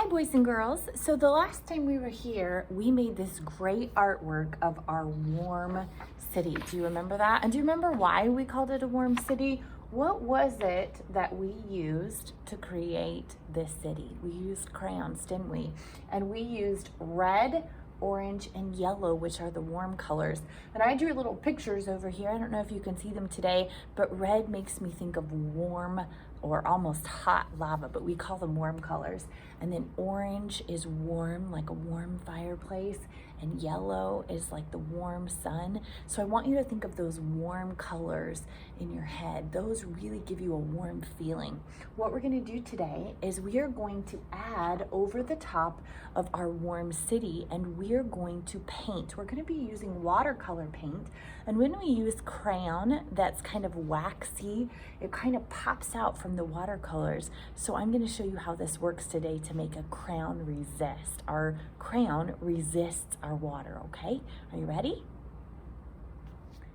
Hi boys and girls. So the last time we were here, we made this great artwork of our warm city. Do you remember that? And do you remember why we called it a warm city? What was it that we used to create this city? We used crayons, didn't we? And we used red, orange, and yellow, which are the warm colors. And I drew little pictures over here. I don't know if you can see them today, but red makes me think of warm or almost hot lava, but we call them warm colors. And then orange is warm, like a warm fireplace, and yellow is like the warm sun. So I want you to think of those warm colors in your head. Those really give you a warm feeling. What we're gonna do today is we are going to add over the top of our warm city, and we are going to paint. We're gonna be using watercolor paint, and when we use crayon that's kind of waxy, it kind of pops out from the watercolors. So I'm gonna show you how this works today to make a crayon resist. Our crayon resists our water, okay? Are you ready?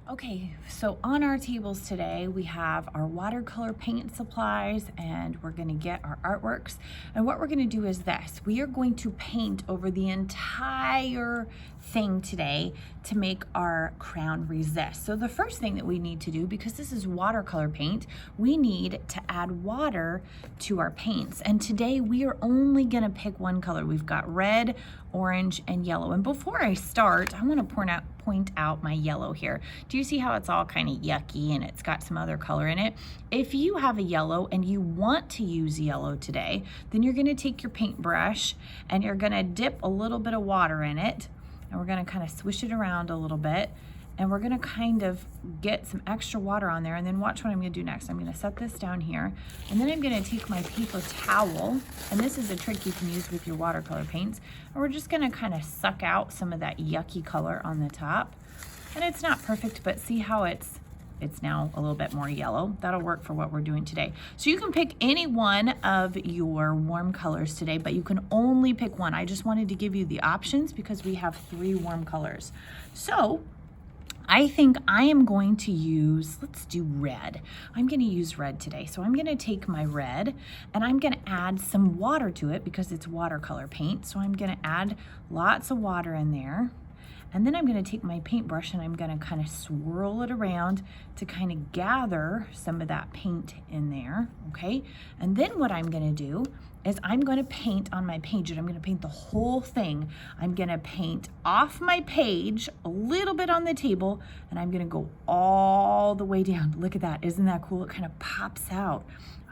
Okay, so on our tables today, we have our watercolor paint supplies, and we're gonna get our artworks. And what we're gonna do is this. We are going to paint over the entire thing today to make our crown resist. So the first thing that we need to do, because this is watercolor paint, we need to add water to our paints. And today we are only gonna pick one color. We've got red, orange, and yellow. And before I start, I wanna point out my yellow here. Do you see how it's all kind of yucky and it's got some other color in it? If you have a yellow and you want to use yellow today, then you're gonna take your paintbrush and you're gonna dip a little bit of water in it, and we're gonna kind of swish it around a little bit, and we're gonna kind of get some extra water on there. And then watch what I'm gonna do next. I'm gonna set this down here, and then I'm gonna take my paper towel, and this is a trick you can use with your watercolor paints, and we're just gonna kind of suck out some of that yucky color on the top. And it's not perfect, but see how it's now a little bit more yellow. That'll work for what we're doing today. So you can pick any one of your warm colors today, but you can only pick one. I just wanted to give you the options because we have 3 warm colors. So I think I am going to use, let's do red. I'm gonna use red today. So I'm gonna take my red and I'm gonna add some water to it because it's watercolor paint. So I'm gonna add lots of water in there. And then I'm gonna take my paintbrush and I'm gonna kind of swirl it around to kind of gather some of that paint in there, okay? And then what I'm gonna do is I'm gonna paint on my page, and I'm gonna paint the whole thing. I'm gonna paint off my page, a little bit on the table, and I'm gonna go all the way down. Look at that, isn't that cool? It kind of pops out.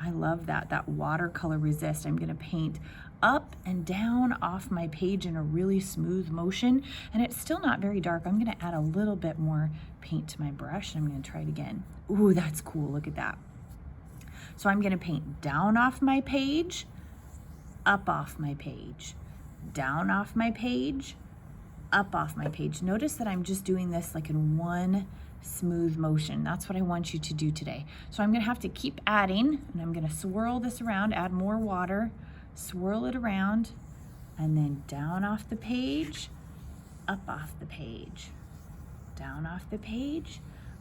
I love that watercolor resist. I'm gonna paint up and down off my page in a really smooth motion, and it's still not very dark. I'm gonna add a little bit more paint to my brush, and I'm gonna try it again. Ooh, that's cool, look at that. So I'm gonna paint down off my page, up off my page, down off my page, up off my page. Notice that I'm just doing this like in one smooth motion. That's what I want you to do today. So I'm gonna have to keep adding, and I'm gonna swirl this around, add more water, swirl it around, and then down off the page, up off the page, down off the page,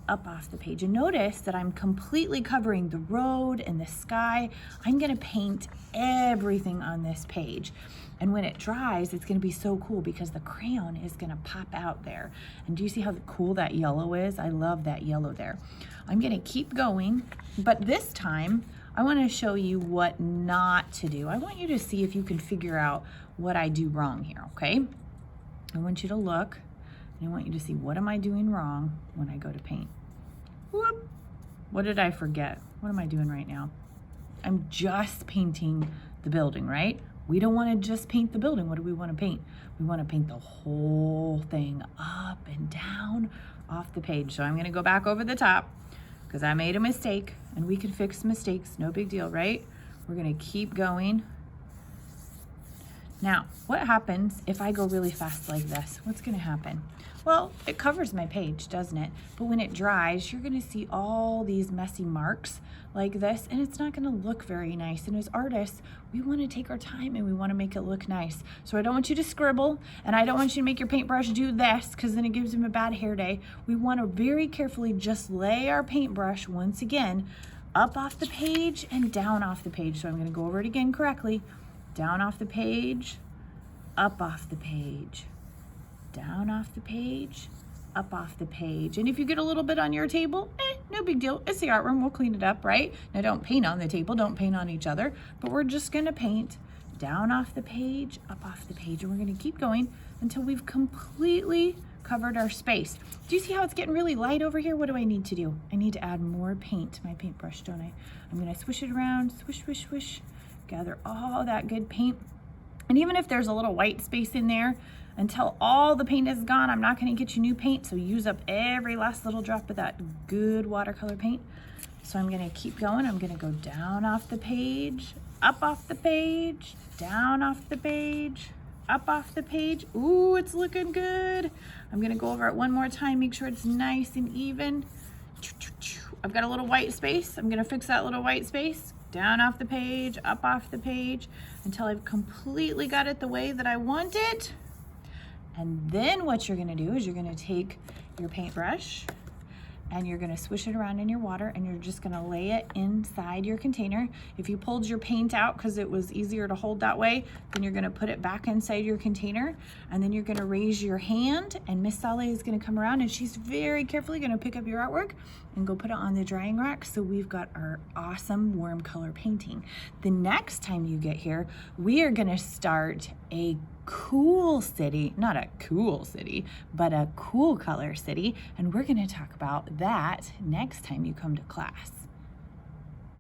up off the page. And notice that I'm completely covering the road and the sky. I'm gonna paint everything on this page. And when it dries, it's gonna be so cool because the crayon is gonna pop out there. And do you see how cool that yellow is? I love that yellow there. I'm gonna keep going, but this time, I wanna show you what not to do. I want you to see if you can figure out what I do wrong here, okay? I want you to look, and I want you to see what am I doing wrong when I go to paint. Whoop, what did I forget? What am I doing right now? I'm just painting the building, right? We don't wanna just paint the building. What do we wanna paint? We wanna paint the whole thing up and down off the page. So I'm gonna go back over the top because I made a mistake, and we can fix mistakes, no big deal, right? We're gonna keep going. Now, what happens if I go really fast like this? What's gonna happen? Well, it covers my page, doesn't it? But when it dries, you're gonna see all these messy marks like this, and it's not gonna look very nice. And as artists, we wanna take our time and we wanna make it look nice. So I don't want you to scribble, and I don't want you to make your paintbrush do this, because then it gives them a bad hair day. We wanna very carefully just lay our paintbrush, once again, up off the page and down off the page. So I'm gonna go over it again correctly. down off the page, up off the page, down off the page, up off the page. And if you get a little bit on your table, no big deal. It's the art room, we'll clean it up, right? Now don't paint on the table, don't paint on each other, but we're just gonna paint down off the page, up off the page, and we're gonna keep going until we've completely covered our space. Do you see how it's getting really light over here? What do I need to do? I need to add more paint to my paintbrush, don't I? I'm gonna swish it around, swish, swish, swish, gather all that good paint. And even if there's a little white space in there, until all the paint is gone, I'm not gonna get you new paint, so use up every last little drop of that good watercolor paint. So I'm gonna keep going. I'm gonna go down off the page, up off the page, down off the page, up off the page. Ooh, it's looking good. I'm gonna go over it one more time, make sure it's nice and even. I've got a little white space. I'm gonna fix that little white space. Down off the page, up off the page, until I've completely got it the way that I want it. And then what you're gonna do is you're gonna take your paintbrush and you're gonna swish it around in your water and you're just gonna lay it inside your container. If you pulled your paint out because it was easier to hold that way, then you're gonna put it back inside your container, and then you're gonna raise your hand, and Miss Saleh is gonna come around and she's very carefully gonna pick up your artwork and go put it on the drying rack. So we've got our awesome warm color painting. The next time you get here, we are gonna start a cool city, not a cool city, but a cool color city. And we're gonna talk about that next time you come to class.